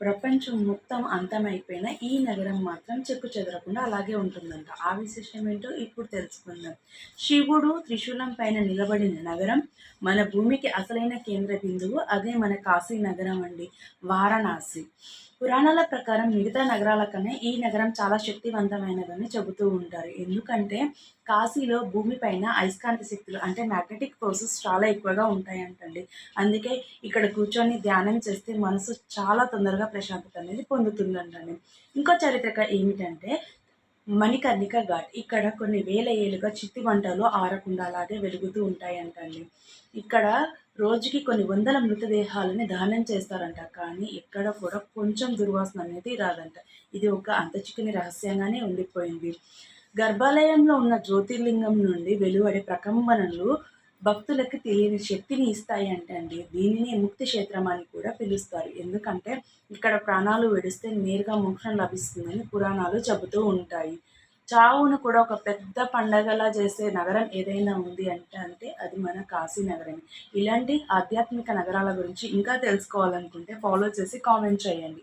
ప్రపంచం మొత్తం అంతమైపోయినా ఈ నగరం మాత్రం చెక్కుచెదరకుండా అలాగే ఉంటుందంట. ఆ విశేషం ఏంటో ఇప్పుడు తెలుసుకుందాం. శివుడు త్రిశూలం పైన నిలబడిన నగరం, మన భూమికి అసలైన కేంద్ర బిందువు అదే మన కాశీ నగరం అండి, వారణాసి. పురాణాల ప్రకారం మిగతా నగరాల కన్నా ఈ నగరం చాలా శక్తివంతమైనదని చెబుతూ ఉంటారు. ఎందుకంటే కాశీలో భూమిపైన అయస్కాంత శక్తులు అంటే మ్యాగ్నెటిక్ ఫోర్సెస్ చాలా ఎక్కువగా ఉంటాయంటండి. అందుకే ఇక్కడ కూర్చొని ధ్యానం చేస్తే మనసు చాలా తొందరగా ప్రశాంతత అనేది పొందుతుందంటండి. ఇంకో చరిత్రక ఏమిటంటే మణికర్ణిక ఘాట్. ఇక్కడ కొన్ని వేల ఏళ్ళుగా చిత్తి మంటలు ఆరకుండా అలాగే వెలుగుతూ ఉంటాయంటండి. ఇక్కడ రోజుకి కొన్ని వందల మృతదేహాలని దహనం చేస్తారంట. కానీ ఎక్కడ కూడా కొంచెం దుర్వాసన అనేది రాదంట. ఇది ఒక అంతచిక్కని రహస్యంగానే ఉండిపోయింది. గర్భాలయంలో ఉన్న జ్యోతిర్లింగం నుండి వెలువడే ప్రకంపనలు భక్తులకి తెలియని శక్తిని ఇస్తాయి అండి. దీనిని ముక్తి క్షేత్రం అని కూడా పిలుస్తారు. ఎందుకంటే ఇక్కడ ప్రాణాలు విడిస్తే నేరుగా మోక్షం లభిస్తుందని పురాణాలు చెబుతూ ఉంటాయి. చావును కూడా ఒక పెద్ద పండగలా చేసే నగరం ఏదైనా ఉంది అంటే అది మన కాశీ నగరమే. ఇలాంటి ఆధ్యాత్మిక నగరాల గురించి ఇంకా తెలుసుకోవాలనుకుంటే ఫాలో చేసి కామెంట్ చేయండి.